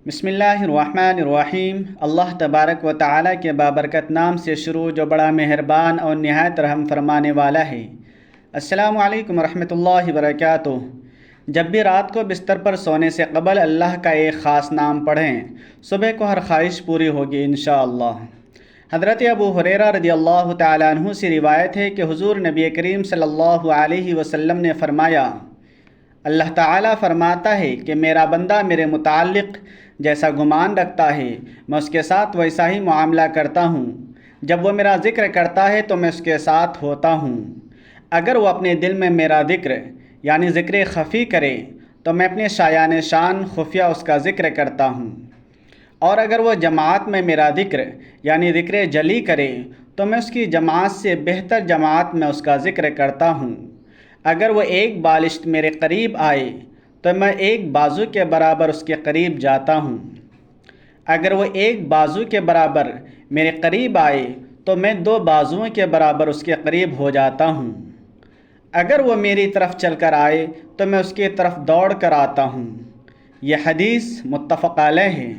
بسم اللہ الرحمن الرحیم۔ اللہ تبارک و تعالیٰ کے بابرکت نام سے شروع جو بڑا مہربان اور نہایت رحم فرمانے والا ہے۔ السلام علیکم ورحمۃ اللہ وبرکاتہ۔ جب بھی رات کو بستر پر سونے سے قبل اللہ کا ایک خاص نام پڑھیں، صبح کو ہر خواہش پوری ہوگی انشاءاللہ۔ حضرت ابو ہریرہ رضی اللہ تعالیٰ عنہ سے روایت ہے کہ حضور نبی کریم صلی اللہ علیہ وسلم نے فرمایا، اللہ تعالیٰ فرماتا ہے کہ میرا بندہ میرے متعلق جیسا گمان رکھتا ہے میں اس کے ساتھ ویسا ہی معاملہ کرتا ہوں۔ جب وہ میرا ذکر کرتا ہے تو میں اس کے ساتھ ہوتا ہوں۔ اگر وہ اپنے دل میں میرا ذکر یعنی ذکر خفی کرے تو میں اپنے شایان شان خفیہ اس کا ذکر کرتا ہوں، اور اگر وہ جماعت میں میرا ذکر یعنی ذکر جلی کرے تو میں اس کی جماعت سے بہتر جماعت میں اس کا ذکر کرتا ہوں۔ اگر وہ ایک بالشت میرے قریب آئے تو میں ایک بازو کے برابر اس کے قریب جاتا ہوں۔ اگر وہ ایک بازو کے برابر میرے قریب آئے تو میں 2 بازوؤں کے برابر اس کے قریب ہو جاتا ہوں۔ اگر وہ میری طرف چل کر آئے تو میں اس کی طرف دوڑ کر آتا ہوں۔ یہ حدیث متفق علیہ ہے۔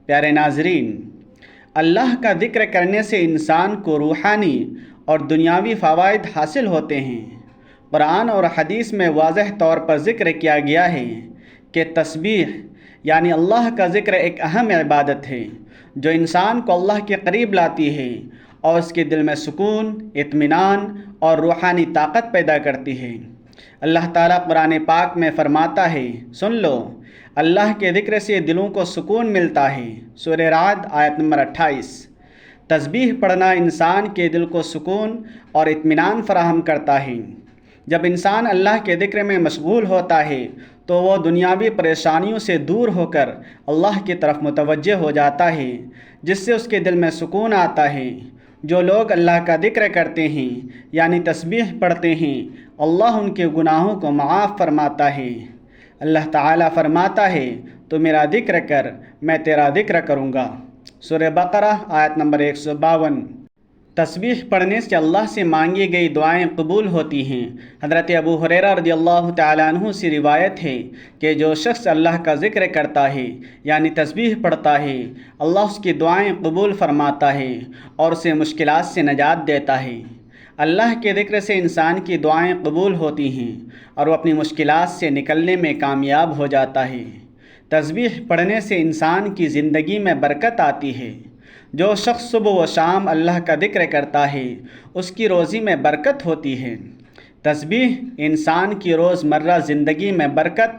پیارے ناظرین، اللہ کا ذکر کرنے سے انسان کو روحانی اور دنیاوی فوائد حاصل ہوتے ہیں۔ قرآن اور حدیث میں واضح طور پر ذکر کیا گیا ہے کہ تسبیح یعنی اللہ کا ذکر ایک اہم عبادت ہے جو انسان کو اللہ کے قریب لاتی ہے اور اس کے دل میں سکون، اطمینان اور روحانی طاقت پیدا کرتی ہے۔ اللہ تعالیٰ قرآن پاک میں فرماتا ہے، سن لو، اللہ کے ذکر سے دلوں کو سکون ملتا ہے۔ سورہ رعد آیت نمبر 28۔ تسبیح پڑھنا انسان کے دل کو سکون اور اطمینان فراہم کرتا ہے۔ جب انسان اللہ کے ذکر میں مشغول ہوتا ہے تو وہ دنیاوی پریشانیوں سے دور ہو کر اللہ کی طرف متوجہ ہو جاتا ہے، جس سے اس کے دل میں سکون آتا ہے۔ جو لوگ اللہ کا ذکر کرتے ہیں یعنی تسبیح پڑھتے ہیں، اللہ ان کے گناہوں کو معاف فرماتا ہے۔ اللہ تعالیٰ فرماتا ہے، تو میرا ذکر کر، میں تیرا ذکر کروں گا۔ سورہ بقرہ آیت نمبر 152۔ تسبیح پڑھنے سے اللہ سے مانگی گئی دعائیں قبول ہوتی ہیں۔ حضرت ابو ہریرہ رضی اللہ تعالیٰ عنہ سے روایت ہے کہ جو شخص اللہ کا ذکر کرتا ہے یعنی تسبیح پڑھتا ہے، اللہ اس کی دعائیں قبول فرماتا ہے اور اسے مشکلات سے نجات دیتا ہے۔ اللہ کے ذکر سے انسان کی دعائیں قبول ہوتی ہیں اور وہ اپنی مشکلات سے نکلنے میں کامیاب ہو جاتا ہے۔ تسبیح پڑھنے سے انسان کی زندگی میں برکت آتی ہے۔ جو شخص صبح و شام اللہ کا ذکر کرتا ہے اس کی روزی میں برکت ہوتی ہے۔ تسبیح انسان کی روزمرہ زندگی میں برکت،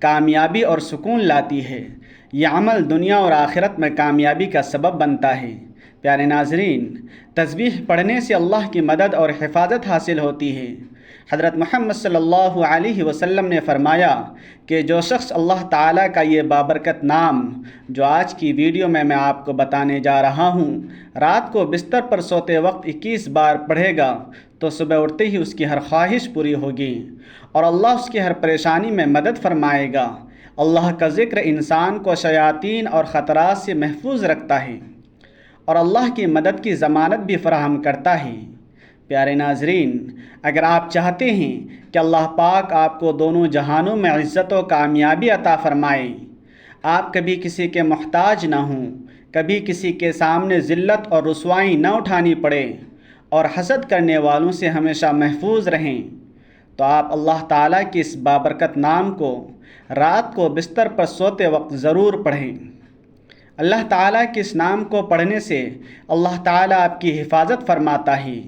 کامیابی اور سکون لاتی ہے۔ یہ عمل دنیا اور آخرت میں کامیابی کا سبب بنتا ہے۔ پیارے ناظرین، تسبیح پڑھنے سے اللہ کی مدد اور حفاظت حاصل ہوتی ہے۔ حضرت محمد صلی اللہ علیہ وسلم نے فرمایا کہ جو شخص اللہ تعالیٰ کا یہ بابرکت نام جو آج کی ویڈیو میں آپ کو بتانے جا رہا ہوں، رات کو بستر پر سوتے وقت 21 بار پڑھے گا تو صبح اٹھتے ہی اس کی ہر خواہش پوری ہوگی اور اللہ اس کی ہر پریشانی میں مدد فرمائے گا۔ اللہ کا ذکر انسان کو شیاطین اور خطرات سے محفوظ رکھتا ہے اور اللہ کی مدد کی ضمانت بھی فراہم کرتا ہے۔ پیارے ناظرین، اگر آپ چاہتے ہیں کہ اللہ پاک آپ کو دونوں جہانوں میں عزت و کامیابی عطا فرمائے، آپ کبھی کسی کے محتاج نہ ہوں، کبھی کسی کے سامنے ذلت اور رسوائی نہ اٹھانی پڑے اور حسد کرنے والوں سے ہمیشہ محفوظ رہیں، تو آپ اللہ تعالیٰ کی اس بابرکت نام کو رات کو بستر پر سوتے وقت ضرور پڑھیں۔ اللہ تعالیٰ کے اس نام کو پڑھنے سے اللہ تعالیٰ آپ کی حفاظت فرماتا ہے،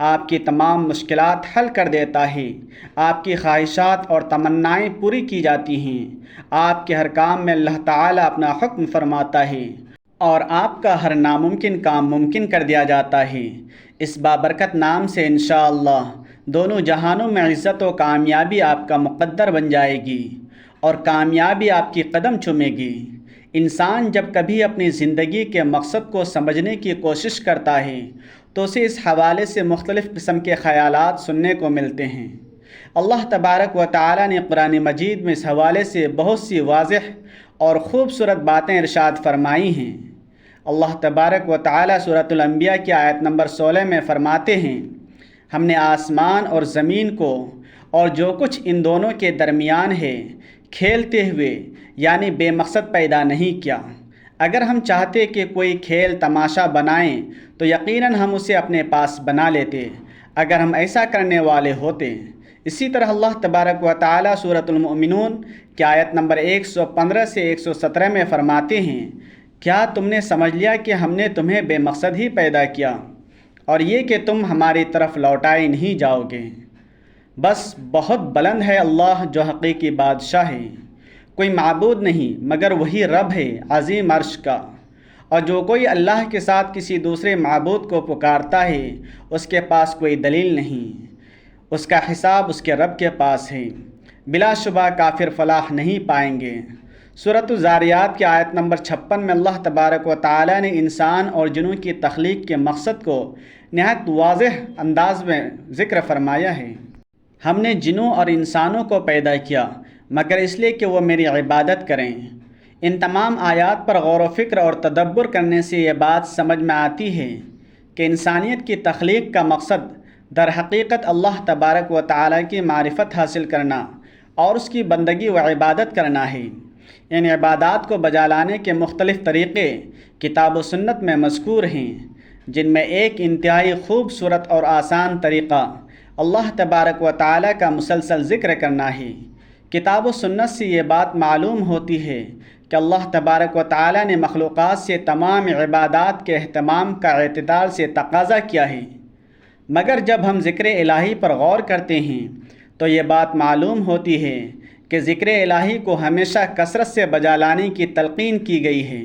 آپ کی تمام مشکلات حل کر دیتا ہے، آپ کی خواہشات اور تمنائیں پوری کی جاتی ہیں، آپ کے ہر کام میں اللہ تعالیٰ اپنا حکم فرماتا ہے اور آپ کا ہر ناممکن کام ممکن کر دیا جاتا ہے۔ اس بابرکت نام سے انشاءاللہ دونوں جہانوں میں عزت و کامیابی آپ کا مقدر بن جائے گی اور کامیابی آپ کی قدم چومے گی۔ انسان جب کبھی اپنی زندگی کے مقصد کو سمجھنے کی کوشش کرتا ہے تو اسے اس حوالے سے مختلف قسم کے خیالات سننے کو ملتے ہیں۔ اللہ تبارک و تعالیٰ نے قرآن مجید میں اس حوالے سے بہت سی واضح اور خوبصورت باتیں ارشاد فرمائی ہیں۔ اللہ تبارک و تعالیٰ سورۃ الانبیاء کی آیت نمبر 16 میں فرماتے ہیں، ہم نے آسمان اور زمین کو اور جو کچھ ان دونوں کے درمیان ہے کھیلتے ہوئے یعنی بے مقصد پیدا نہیں کیا۔ اگر ہم چاہتے کہ کوئی کھیل تماشا بنائیں تو یقیناً ہم اسے اپنے پاس بنا لیتے اگر ہم ایسا کرنے والے ہوتے۔ اسی طرح اللہ تبارک و تعالیٰ سورۃ المؤمنون کی آیت نمبر 115 سے 117 میں فرماتے ہیں، کیا تم نے سمجھ لیا کہ ہم نے تمہیں بے مقصد ہی پیدا کیا اور یہ کہ تم ہماری طرف لوٹائے نہیں جاؤ گے؟ بس بہت بلند ہے اللہ جو حقیقی بادشاہ ہے، کوئی معبود نہیں مگر وہی رب ہے عظیم عرش کا، اور جو کوئی اللہ کے ساتھ کسی دوسرے معبود کو پکارتا ہے اس کے پاس کوئی دلیل نہیں، اس کا حساب اس کے رب کے پاس ہے، بلا شبہ کافر فلاح نہیں پائیں گے۔ سورۃ الذاریات کی آیت نمبر 56 میں اللہ تبارک و تعالیٰ نے انسان اور جنوں کی تخلیق کے مقصد کو نہایت واضح انداز میں ذکر فرمایا ہے۔ ہم نے جنوں اور انسانوں کو پیدا کیا مگر اس لیے کہ وہ میری عبادت کریں۔ ان تمام آیات پر غور و فکر اور تدبر کرنے سے یہ بات سمجھ میں آتی ہے کہ انسانیت کی تخلیق کا مقصد در حقیقت اللہ تبارک و تعالیٰ کی معرفت حاصل کرنا اور اس کی بندگی و عبادت کرنا ہے۔ ان عبادات کو بجا لانے کے مختلف طریقے کتاب و سنت میں مذکور ہیں، جن میں ایک انتہائی خوبصورت اور آسان طریقہ اللہ تبارک و تعالیٰ کا مسلسل ذکر کرنا ہے۔ کتاب و سنت سے یہ بات معلوم ہوتی ہے کہ اللہ تبارک و تعالیٰ نے مخلوقات سے تمام عبادات کے اہتمام کا اعتدال سے تقاضا کیا ہے، مگر جب ہم ذکر الہی پر غور کرتے ہیں تو یہ بات معلوم ہوتی ہے کہ ذکر الہی کو ہمیشہ کثرت سے بجا لانے کی تلقین کی گئی ہے۔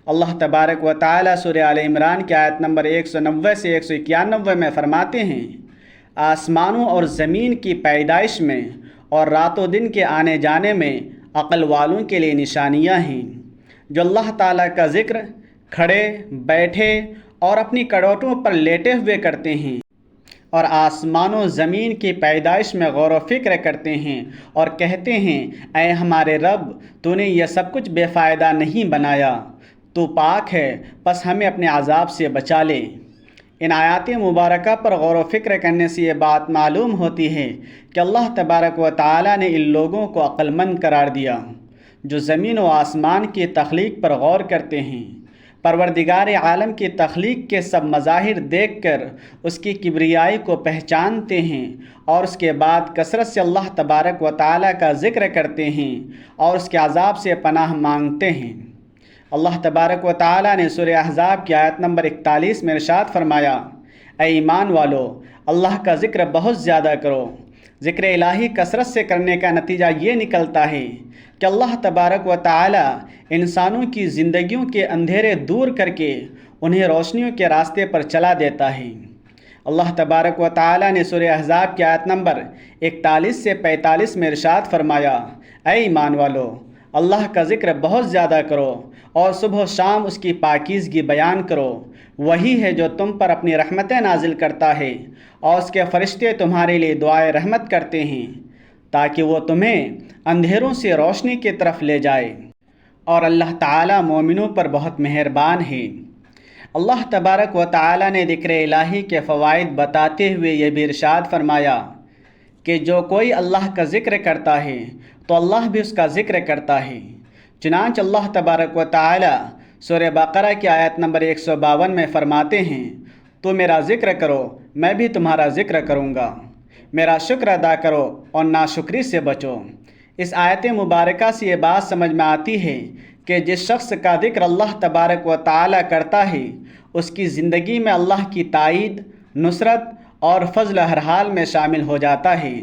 اللہ تبارک و تعالیٰ سورہ آل عمران کی آیت نمبر 190 سے 191 میں فرماتے ہیں، آسمانوں اور زمین کی پیدائش میں اور رات و دن کے آنے جانے میں عقل والوں کے لیے نشانیاں ہیں، جو اللہ تعالیٰ کا ذکر کھڑے بیٹھے اور اپنی کڑوٹوں پر لیٹے ہوئے کرتے ہیں، اور آسمان و زمین کی پیدائش میں غور و فکر کرتے ہیں اور کہتے ہیں، اے ہمارے رب، تو نے یہ سب کچھ بے فائدہ نہیں بنایا، تو پاک ہے، پس ہمیں اپنے عذاب سے بچا لے۔ ان آیات مبارکہ پر غور و فکر کرنے سے یہ بات معلوم ہوتی ہے کہ اللہ تبارک و تعالیٰ نے ان لوگوں کو عقل مند قرار دیا جو زمین و آسمان کی تخلیق پر غور کرتے ہیں، پروردگار عالم کی تخلیق کے سب مظاہر دیکھ کر اس کی کبریائی کو پہچانتے ہیں، اور اس کے بعد کثرت سے اللہ تبارک و تعالیٰ کا ذکر کرتے ہیں اور اس کے عذاب سے پناہ مانگتے ہیں۔ اللہ تبارک و تعالیٰ نے سورہ احزاب کی آیت نمبر 41 میں ارشاد فرمایا، اے ایمان والو، اللہ کا ذکر بہت زیادہ کرو۔ ذکر الہی کثرت سے کرنے کا نتیجہ یہ نکلتا ہے کہ اللہ تبارک و تعالیٰ انسانوں کی زندگیوں کے اندھیرے دور کر کے انہیں روشنیوں کے راستے پر چلا دیتا ہے۔ اللہ تبارک و تعالیٰ نے سورہ احزاب کی آیت نمبر 41 سے 45 میں ارشاد فرمایا، اے ایمان والو، اللہ کا ذکر بہت زیادہ کرو اور صبح و شام اس کی پاکیزگی بیان کرو۔ وہی ہے جو تم پر اپنی رحمتیں نازل کرتا ہے اور اس کے فرشتے تمہارے لیے دعائے رحمت کرتے ہیں تاکہ وہ تمہیں اندھیروں سے روشنی کی طرف لے جائے، اور اللہ تعالیٰ مومنوں پر بہت مہربان ہے۔ اللہ تبارک و تعالیٰ نے ذکر الہی کے فوائد بتاتے ہوئے یہ بھی ارشاد فرمایا کہ جو کوئی اللہ کا ذکر کرتا ہے تو اللہ بھی اس کا ذکر کرتا ہے۔ چنانچہ اللہ تبارک و تعالیٰ سورہ بقرہ کی آیت نمبر 152 میں فرماتے ہیں، تو میرا ذکر کرو میں بھی تمہارا ذکر کروں گا، میرا شکر ادا کرو اور ناشکری سے بچو۔ اس آیت مبارکہ سے یہ بات سمجھ میں آتی ہے کہ جس شخص کا ذکر اللہ تبارک و تعالیٰ کرتا ہے اس کی زندگی میں اللہ کی تائید، نصرت اور فضل ہر حال میں شامل ہو جاتا ہے۔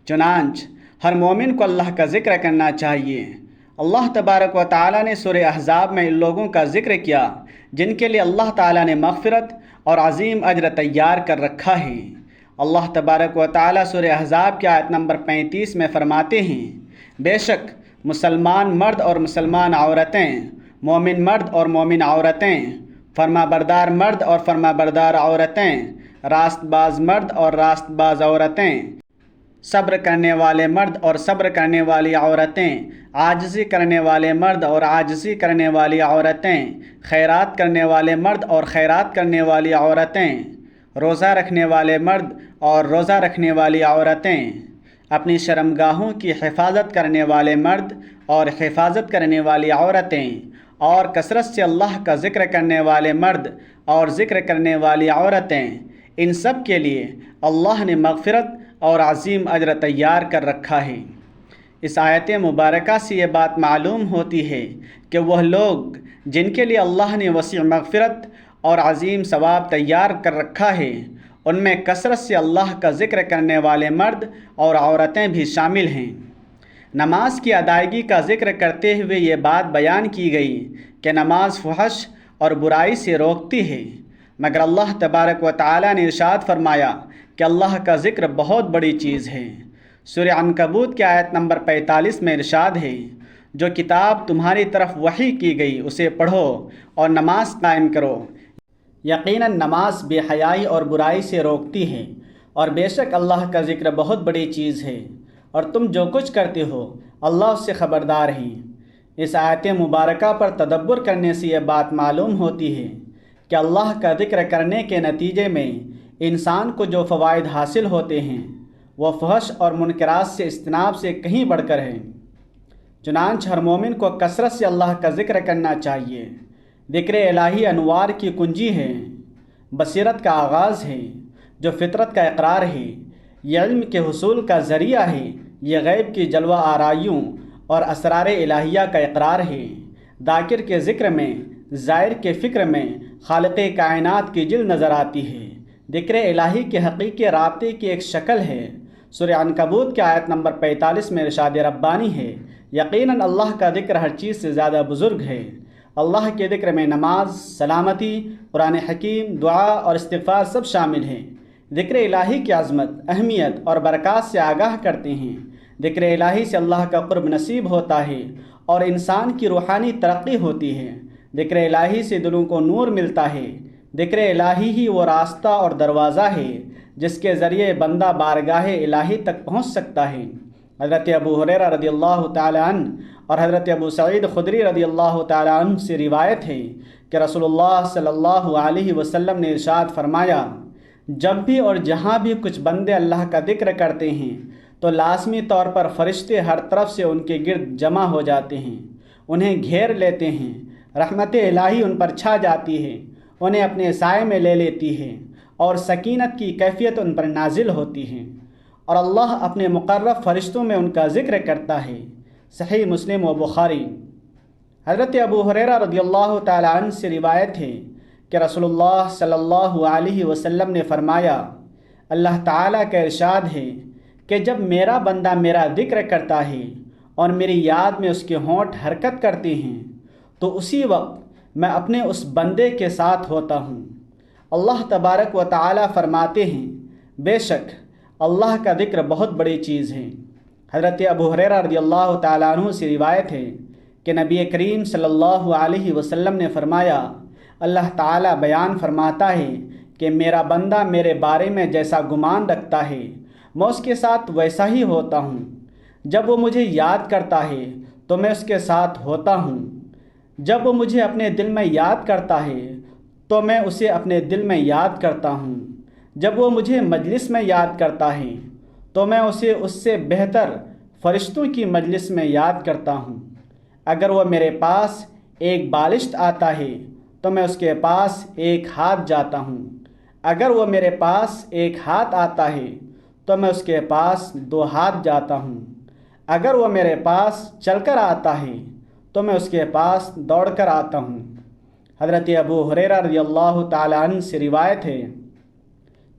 چنانچہ ہر مومن کو اللہ کا ذکر کرنا چاہیے۔ اللہ تبارک و تعالیٰ نے سورہ احزاب میں ان لوگوں کا ذکر کیا جن کے لیے اللہ تعالیٰ نے مغفرت اور عظیم اجر تیار کر رکھا ہے۔ اللہ تبارک و تعالیٰ سورہ احزاب کی آیت نمبر 35 میں فرماتے ہیں، بے شک مسلمان مرد اور مسلمان عورتیں، مومن مرد اور مومن عورتیں، فرما بردار مرد اور فرما بردار عورتیں، راست باز مرد اور راست باز عورتیں، صبر کرنے والے مرد اور صبر کرنے والی عورتیں، عاجزی کرنے والے مرد اور عاجزی کرنے والی عورتیں، خیرات کرنے والے مرد اور خیرات کرنے والی عورتیں، روزہ رکھنے والے مرد اور روزہ رکھنے والی عورتیں، اپنی شرمگاہوں کی حفاظت کرنے والے مرد اور حفاظت کرنے والی عورتیں، اور کثرت سے اللہ کا ذکر کرنے والے مرد اور ذکر کرنے والی عورتیں، ان سب کے لیے اللہ نے مغفرت اور عظیم اجر تیار کر رکھا ہے۔ اس آیت مبارکہ سے یہ بات معلوم ہوتی ہے کہ وہ لوگ جن کے لیے اللہ نے وسیع مغفرت اور عظیم ثواب تیار کر رکھا ہے، ان میں کثرت سے اللہ کا ذکر کرنے والے مرد اور عورتیں بھی شامل ہیں۔ نماز کی ادائیگی کا ذکر کرتے ہوئے یہ بات بیان کی گئی کہ نماز فحش اور برائی سے روکتی ہے، مگر اللہ تبارک و تعالی نے ارشاد فرمایا کہ اللہ کا ذکر بہت بڑی چیز ہے۔ سورہ عنکبوت کی آیت نمبر 45 میں ارشاد ہے، جو کتاب تمہاری طرف وحی کی گئی اسے پڑھو اور نماز قائم کرو، یقیناً نماز بے حیائی اور برائی سے روکتی ہے، اور بے شک اللہ کا ذکر بہت بڑی چیز ہے، اور تم جو کچھ کرتے ہو اللہ اس سے خبردار ہے۔ اس آیت مبارکہ پر تدبر کرنے سے یہ بات معلوم ہوتی ہے کہ اللہ کا ذکر کرنے کے نتیجے میں انسان کو جو فوائد حاصل ہوتے ہیں وہ فحش اور منکرات سے اجتناب سے کہیں بڑھ کر ہیں۔ چنانچہ ہر مومن کو کثرت سے اللہ کا ذکر کرنا چاہیے۔ ذکر الہی انوار کی کنجی ہے، بصیرت کا آغاز ہے، جو فطرت کا اقرار ہے، یہ علم کے حصول کا ذریعہ ہے، یہ غیب کی جلوہ آرائیوں اور اسرار الہیہ کا اقرار ہے۔ ذاکر کے ذکر میں، زائر کے فکر میں خالق کائنات کی جل نظر آتی ہے۔ ذکر الہی کے حقیقی رابطے کی ایک شکل ہے۔ سورہ عنکبوت کی آیت نمبر 45 میں ارشاد ربانی ہے، یقیناً اللہ کا ذکر ہر چیز سے زیادہ بزرگ ہے۔ اللہ کے ذکر میں نماز، سلامتی، قرآن حکیم، دعا اور استغفار سب شامل ہیں۔ ذکر الہی کی عظمت، اہمیت اور برکات سے آگاہ کرتے ہیں۔ ذکر الہی سے اللہ کا قرب نصیب ہوتا ہے اور انسان کی روحانی ترقی ہوتی ہے۔ ذکر الہی سے دلوں کو نور ملتا ہے۔ ذکر الہی ہی وہ راستہ اور دروازہ ہے جس کے ذریعے بندہ بارگاہ الہی تک پہنچ سکتا ہے۔ حضرت ابو ہریرہ رضی اللہ تعالی عنہ اور حضرت ابو سعید خدری رضی اللہ تعالی عنہ سے روایت ہے کہ رسول اللہ صلی اللہ علیہ وسلم نے ارشاد فرمایا، جب بھی اور جہاں بھی کچھ بندے اللہ کا ذکر کرتے ہیں تو لازمی طور پر فرشتے ہر طرف سے ان کے گرد جمع ہو جاتے ہیں، انہیں گھیر لیتے ہیں، رحمت الہی ان پر چھا جاتی ہے، انہیں اپنے سائے میں لے لیتی ہے، اور سکینت کی کیفیت ان پر نازل ہوتی ہے، اور اللہ اپنے مقرب فرشتوں میں ان کا ذکر کرتا ہے۔ صحیح مسلم و بخاری۔ حضرت ابو ہریرہ رضی اللہ تعالی عنہ سے روایت ہے کہ رسول اللہ صلی اللہ علیہ وسلم نے فرمایا، اللہ تعالیٰ کا ارشاد ہے کہ جب میرا بندہ میرا ذکر کرتا ہے اور میری یاد میں اس کے ہونٹ حرکت کرتے ہیں تو اسی وقت میں اپنے اس بندے کے ساتھ ہوتا ہوں۔ اللہ تبارک و تعالیٰ فرماتے ہیں، بے شک اللہ کا ذکر بہت بڑی چیز ہے۔ حضرت ابو ہریرہ رضی اللہ تعالیٰ عنہ سے روایت ہے کہ نبی کریم صلی اللہ علیہ وسلم نے فرمایا، اللہ تعالیٰ بیان فرماتا ہے کہ میرا بندہ میرے بارے میں جیسا گمان رکھتا ہے میں اس کے ساتھ ویسا ہی ہوتا ہوں۔ جب وہ مجھے یاد کرتا ہے تو میں اس کے ساتھ ہوتا ہوں، جب وہ مجھے اپنے دل میں یاد کرتا ہے تو میں اسے اپنے دل میں یاد کرتا ہوں، جب وہ مجھے مجلس میں یاد کرتا ہے تو میں اسے اس سے بہتر فرشتوں کی مجلس میں یاد کرتا ہوں۔ اگر وہ میرے پاس ایک بالشت آتا ہے تو میں اس کے پاس ایک ہاتھ جاتا ہوں، اگر وہ میرے پاس ایک ہاتھ آتا ہے تو میں اس کے پاس 2 ہاتھ جاتا ہوں، اگر وہ میرے پاس چل کر آتا ہے تو میں اس کے پاس دوڑ کر آتا ہوں۔ حضرت ابو ہریرہ رضی اللہ تعالی عنہ سے روایت ہے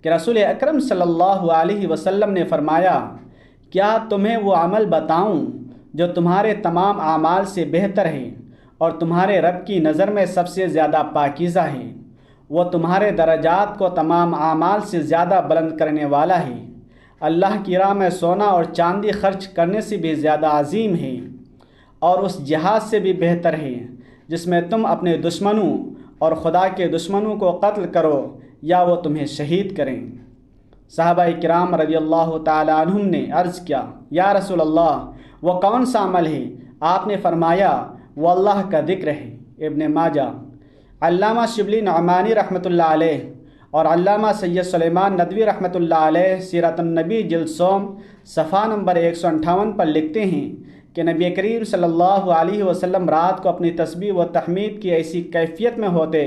کہ رسول اکرم صلی اللہ علیہ وسلم نے فرمایا، کیا تمہیں وہ عمل بتاؤں جو تمہارے تمام اعمال سے بہتر ہے اور تمہارے رب کی نظر میں سب سے زیادہ پاکیزہ ہے؟ وہ تمہارے درجات کو تمام اعمال سے زیادہ بلند کرنے والا ہے، اللہ کی راہ میں سونا اور چاندی خرچ کرنے سے بھی زیادہ عظیم ہے، اور اس جہاد سے بھی بہتر ہے جس میں تم اپنے دشمنوں اور خدا کے دشمنوں کو قتل کرو یا وہ تمہیں شہید کریں۔ صحابہ کرام رضی اللہ تعالی عنہم نے عرض کیا، یا رسول اللہ وہ کون سا عمل ہے؟ آپ نے فرمایا، وہ اللہ کا ذکر ہے۔ ابن ماجہ۔ علامہ شبلی نعمانی رحمۃ اللہ علیہ اور علامہ سید سلیمان ندوی رحمۃ اللہ علیہ سیرت النبی جلد سوم صفحہ نمبر 158 پر لکھتے ہیں کہ نبی کریم صلی اللہ علیہ وسلم رات کو اپنی تسبیح و تحمید کی ایسی کیفیت میں ہوتے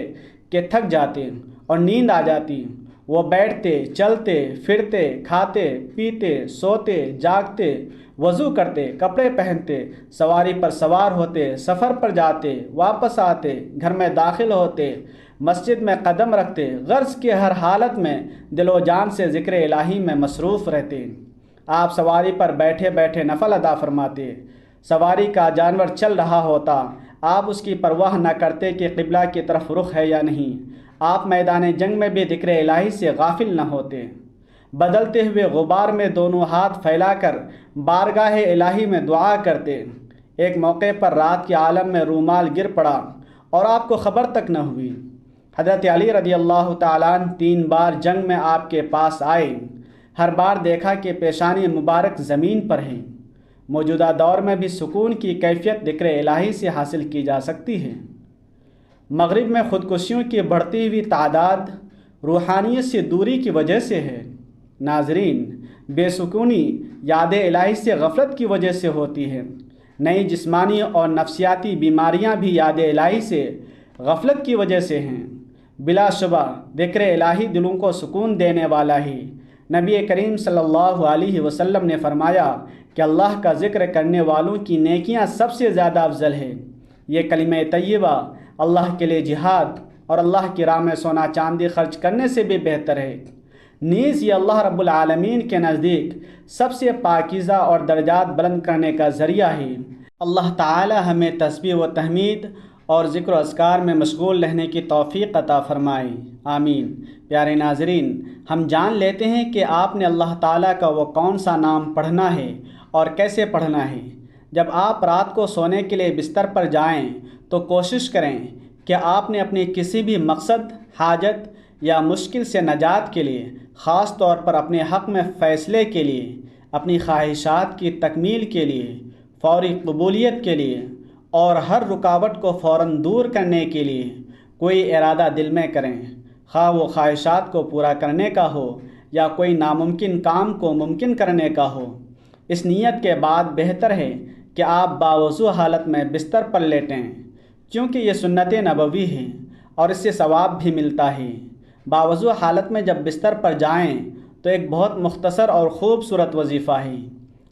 کہ تھک جاتے اور نیند آ جاتی۔ وہ بیٹھتے، چلتے، پھرتے، کھاتے، پیتے، سوتے، جاگتے، وضو کرتے، کپڑے پہنتے، سواری پر سوار ہوتے، سفر پر جاتے، واپس آتے، گھر میں داخل ہوتے، مسجد میں قدم رکھتے، غرض کے ہر حالت میں دل و جان سے ذکر الہی میں مصروف رہتے۔ آپ سواری پر بیٹھے بیٹھے نفل ادا فرماتے۔ سواری کا جانور چل رہا ہوتا، آپ اس کی پرواہ نہ کرتے کہ قبلہ کی طرف رخ ہے یا نہیں۔ آپ میدان جنگ میں بھی ذکر الہی سے غافل نہ ہوتے۔ بدلتے ہوئے غبار میں دونوں ہاتھ پھیلا کر بارگاہ الہی میں دعا کرتے۔ ایک موقع پر رات کے عالم میں رومال گر پڑا اور آپ کو خبر تک نہ ہوئی۔ حضرت علی رضی اللہ تعالیٰ عنہ 3 بار جنگ میں آپ کے پاس آئے۔ ہر بار دیکھا کہ پیشانی مبارک زمین پر ہے۔ موجودہ دور میں بھی سکون کی کیفیت ذکر الہی سے حاصل کی جا سکتی ہے۔ مغرب میں خودکشیوں کی بڑھتی ہوئی تعداد روحانیت سے دوری کی وجہ سے ہے۔ ناظرین، بے سکونی یاد الہی سے غفلت کی وجہ سے ہوتی ہے۔ نئی جسمانی اور نفسیاتی بیماریاں بھی یاد الہی سے غفلت کی وجہ سے ہیں۔ بلا شبہ ذکر الہی دلوں کو سکون دینے والا ہی۔ نبی کریم صلی اللہ علیہ وسلم نے فرمایا کہ اللہ کا ذکر کرنے والوں کی نیکیاں سب سے زیادہ افضل ہے۔ یہ کلمہ طیبہ اللہ کے لیے جہاد اور اللہ کی راہ میں سونا چاندی خرچ کرنے سے بھی بہتر ہے۔ نیز یہ اللہ رب العالمین کے نزدیک سب سے پاکیزہ اور درجات بلند کرنے کا ذریعہ ہے۔ اللہ تعالی ہمیں تسبیح و تحمید اور ذکر و اذکار میں مشغول رہنے کی توفیق عطا فرمائے، آمین۔ پیارے ناظرین، ہم جان لیتے ہیں کہ آپ نے اللہ تعالیٰ کا وہ کون سا نام پڑھنا ہے اور کیسے پڑھنا ہے۔ جب آپ رات کو سونے کے لیے بستر پر جائیں تو کوشش کریں کہ آپ نے اپنے کسی بھی مقصد، حاجت یا مشکل سے نجات کے لیے، خاص طور پر اپنے حق میں فیصلے کے لیے، اپنی خواہشات کی تکمیل کے لیے، فوری قبولیت کے لیے اور ہر رکاوٹ کو فوراً دور کرنے کے لیے کوئی ارادہ دل میں کریں، خواہ وہ خواہشات کو پورا کرنے کا ہو یا کوئی ناممکن کام کو ممکن کرنے کا ہو۔ اس نیت کے بعد بہتر ہے کہ آپ باوضو حالت میں بستر پر لیٹیں، کیونکہ یہ سنت نبوی ہے اور اس سے ثواب بھی ملتا ہے۔ باوضو حالت میں جب بستر پر جائیں تو ایک بہت مختصر اور خوبصورت وظیفہ ہے۔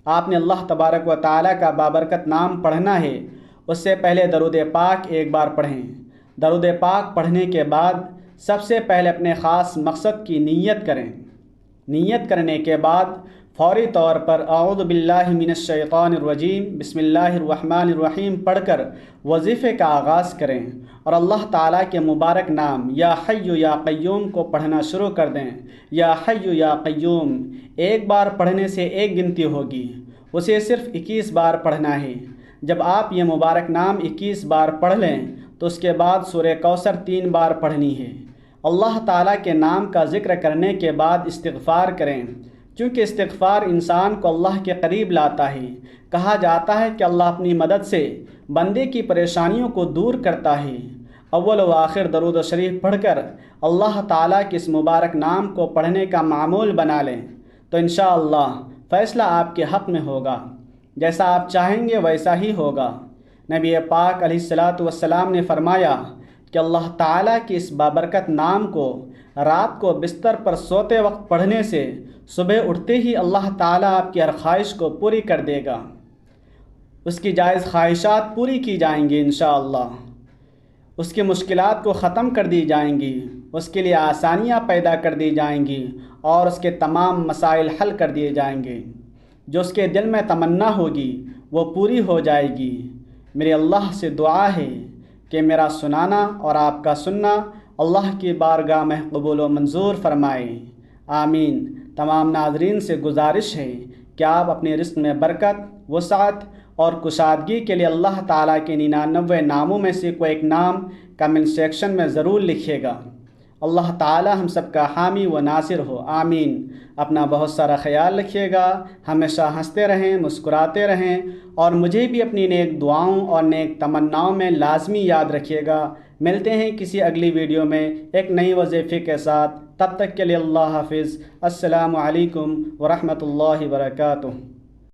آپ نے اللہ تبارک و تعالیٰ کا بابرکت نام پڑھنا ہے۔ اس سے پہلے درود پاک ایک بار پڑھیں۔ درود پاک پڑھنے کے بعد سب سے پہلے اپنے خاص مقصد کی نیت کریں۔ نیت کرنے کے بعد فوری طور پر اعوذ باللہ من الشیطان الرجیم بسم اللہ الرحمن الرحیم پڑھ کر وظیفے کا آغاز کریں اور اللہ تعالیٰ کے مبارک نام یا حی یا قیوم کو پڑھنا شروع کر دیں۔ یا حی یا قیوم ایک بار پڑھنے سے ایک گنتی ہوگی، اسے صرف 21 بار پڑھنا ہے۔ جب آپ یہ مبارک نام 21 بار پڑھ لیں تو اس کے بعد سورہ کوثر 3 بار پڑھنی ہے۔ اللہ تعالیٰ کے نام کا ذکر کرنے کے بعد استغفار کریں، کیونکہ استغفار انسان کو اللہ کے قریب لاتا ہے۔ کہا جاتا ہے کہ اللہ اپنی مدد سے بندے کی پریشانیوں کو دور کرتا ہے۔ اول و آخر درود و شریف پڑھ کر اللہ تعالیٰ کے اس مبارک نام کو پڑھنے کا معمول بنا لیں تو انشاءاللہ فیصلہ آپ کے حق میں ہوگا۔ جیسا آپ چاہیں گے ویسا ہی ہوگا۔ نبی پاک علیہ الصلاۃ والسلام نے فرمایا کہ اللہ تعالیٰ کی اس بابرکت نام کو رات کو بستر پر سوتے وقت پڑھنے سے صبح اٹھتے ہی اللہ تعالیٰ آپ کی ہر خواہش کو پوری کر دے گا۔ اس کی جائز خواہشات پوری کی جائیں گی انشاءاللہ۔ اس کی مشکلات کو ختم کر دی جائیں گی، اس کے لیے آسانیاں پیدا کر دی جائیں گی اور اس کے تمام مسائل حل کر دیے جائیں گے۔ جو اس کے دل میں تمنا ہوگی وہ پوری ہو جائے گی۔ میرے اللہ سے دعا ہے کہ میرا سنانا اور آپ کا سننا اللہ کی بارگاہ میں قبول و منظور فرمائے، آمین۔ تمام ناظرین سے گزارش ہے کہ آپ اپنے رزق میں برکت، وسعت اور کشادگی کے لیے اللہ تعالیٰ کے 99 ناموں میں سے کوئی ایک نام کمنٹ سیکشن میں ضرور لکھیے گا۔ اللہ تعالیٰ ہم سب کا حامی و ناصر ہو، آمین۔ اپنا بہت سارا خیال رکھیے گا، ہمیشہ ہنستے رہیں، مسکراتے رہیں اور مجھے بھی اپنی نیک دعاؤں اور نیک تمناؤں میں لازمی یاد رکھیے گا۔ ملتے ہیں کسی اگلی ویڈیو میں ایک نئی وظیفے کے ساتھ۔ تب تک کے لیے اللہ حافظ۔ السلام علیکم ورحمۃ اللہ وبرکاتہ۔